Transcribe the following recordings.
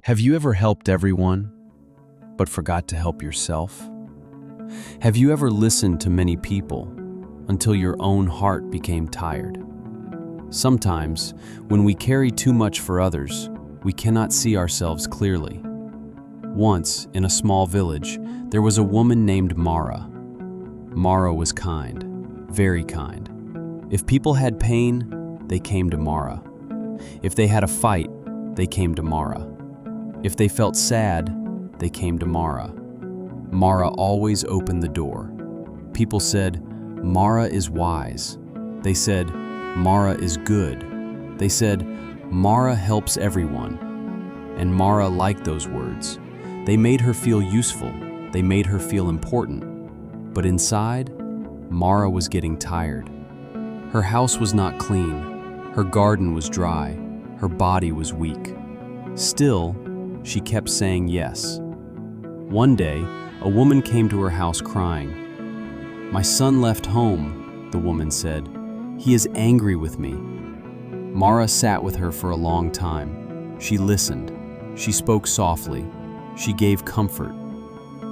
Have you ever helped everyone, but forgot to help yourself? Have you ever listened to many people until your own heart became tired? Sometimes, when we carry too much for others, we cannot see ourselves clearly. Once, in a small village, there was a woman named Mara. Mara was kind, very kind. If people had pain, they came to Mara. If they had a fight, they came to Mara. If they felt sad, they came to Mara. Mara always opened the door. People said, Mara is wise. They said, Mara is good. They said, Mara helps everyone. And Mara liked those words. They made her feel useful. They made her feel important. But inside, Mara was getting tired. Her house was not clean. Her garden was dry. Her body was weak. Still, she kept saying yes. One day, a woman came to her house crying. "My son left home," the woman said. "He is angry with me." Mara sat with her for a long time. She listened. She spoke softly. She gave comfort.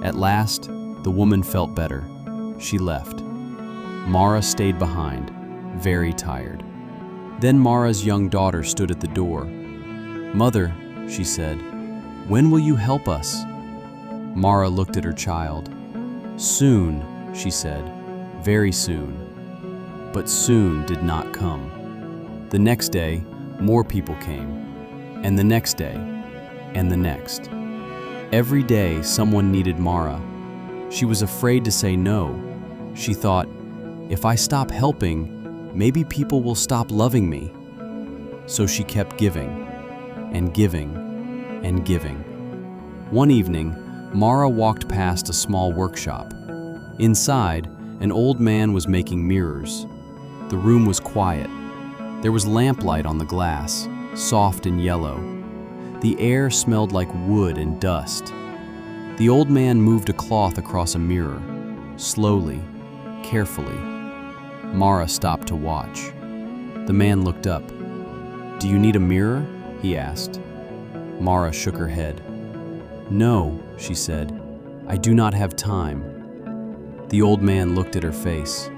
At last, the woman felt better. She left. Mara stayed behind, very tired. Then Mara's young daughter stood at the door. "Mother," she said, "when will you help us?" Mara looked at her child. "Soon," she said, "very soon." But soon did not come. The next day, more people came, and the next day, and the next. Every day, someone needed Mara. She was afraid to say no. She thought, if I stop helping, maybe people will stop loving me. So she kept giving, and giving, and giving. One evening, Mara walked past a small workshop. Inside, an old man was making mirrors. The room was quiet. There was lamplight on the glass, soft and yellow. The air smelled like wood and dust. The old man moved a cloth across a mirror, slowly, carefully. Mara stopped to watch. The man looked up. "Do you need a mirror?" he asked. Mara shook her head. "No," she said, "I do not have time." The old man looked at her face.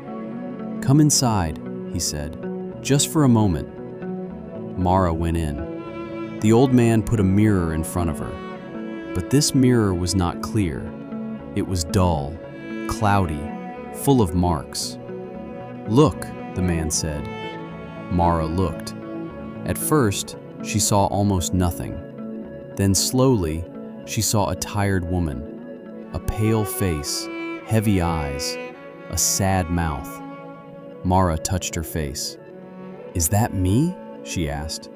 "Come inside," he said, "just for a moment." Mara went in. The old man put a mirror in front of her. But this mirror was not clear. It was dull, cloudy, full of marks. "Look," the man said. Mara looked. At first, she saw almost nothing. Then slowly, she saw a tired woman, a pale face, heavy eyes, a sad mouth. Mara touched her face. "Is that me?" she asked.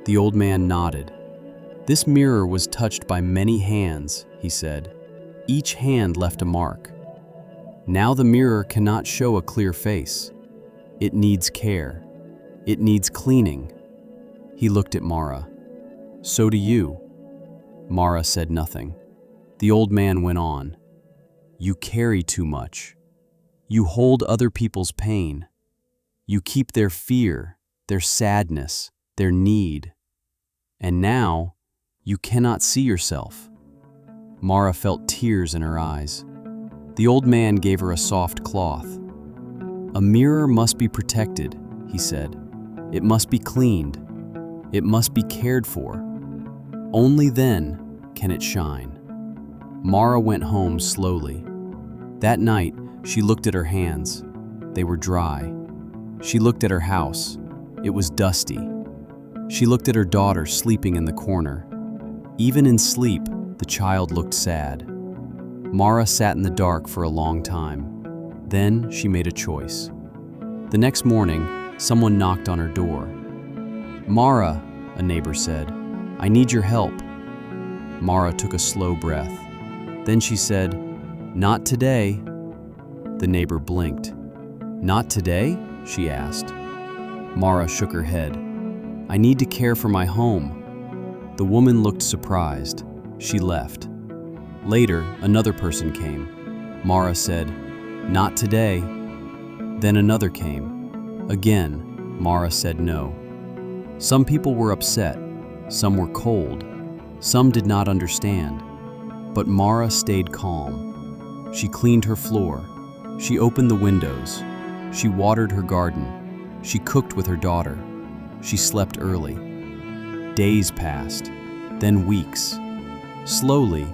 The old man nodded. "This mirror was touched by many hands," he said. "Each hand left a mark. Now the mirror cannot show a clear face. It needs care. It needs cleaning." He looked at Mara. "So do you." Mara said nothing. The old man went on. "You carry too much. You hold other people's pain. You keep their fear, their sadness, their need. And now, you cannot see yourself." Mara felt tears in her eyes. The old man gave her a soft cloth. "A mirror must be protected," he said. "It must be cleaned. It must be cared for. Only then can it shine." Mara went home slowly. That night, she looked at her hands. They were dry. She looked at her house. It was dusty. She looked at her daughter sleeping in the corner. Even in sleep, the child looked sad. Mara sat in the dark for a long time. Then she made a choice. The next morning, someone knocked on her door. "Mara," a neighbor said, "I need your help." Mara took a slow breath. Then she said, "Not today." The neighbor blinked. "Not today?" she asked. Mara shook her head. "I need to care for my home." The woman looked surprised. She left. Later, another person came. Mara said, "Not today." Then another came. Again, Mara said no. Some people were upset. Some were cold. Some did not understand, but Mara stayed calm. She cleaned her floor. She opened the windows. She watered her garden. She cooked with her daughter. She slept early. Days passed, then weeks. Slowly,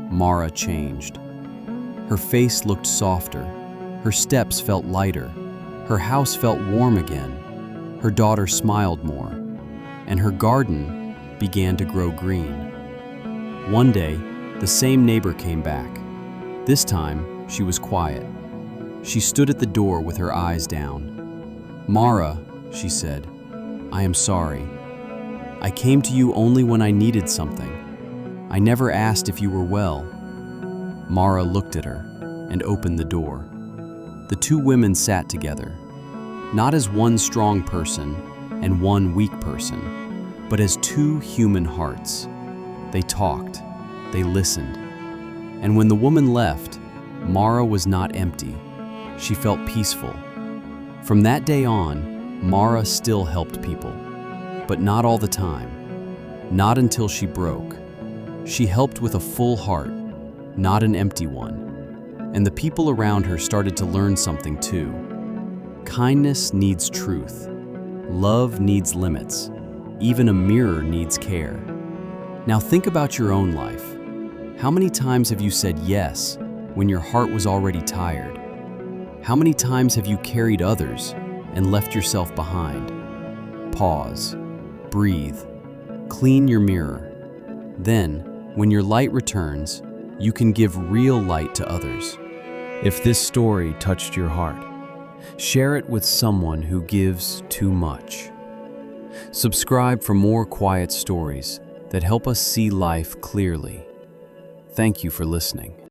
Mara changed. Her face looked softer. Her steps felt lighter. Her house felt warm again. Her daughter smiled more. And her garden began to grow green. One day, the same neighbor came back. This time, she was quiet. She stood at the door with her eyes down. "Mara," she said, "I am sorry. I came to you only when I needed something. I never asked if you were well." Mara looked at her and opened the door. The two women sat together, not as one strong person and one weak person, but as two human hearts. They talked, they listened. And when the woman left, Mara was not empty. She felt peaceful. From that day on, Mara still helped people, but not all the time. Not until she broke. She helped with a full heart, not an empty one. And the people around her started to learn something too. Kindness needs truth. Love needs limits. Even a mirror needs care. Now think about your own life. How many times have you said yes when your heart was already tired? How many times have you carried others and left yourself behind? Pause, breathe, clean your mirror. Then, when your light returns, you can give real light to others. If this story touched your heart, share it with someone who gives too much. Subscribe for more quiet stories that help us see life clearly. Thank you for listening.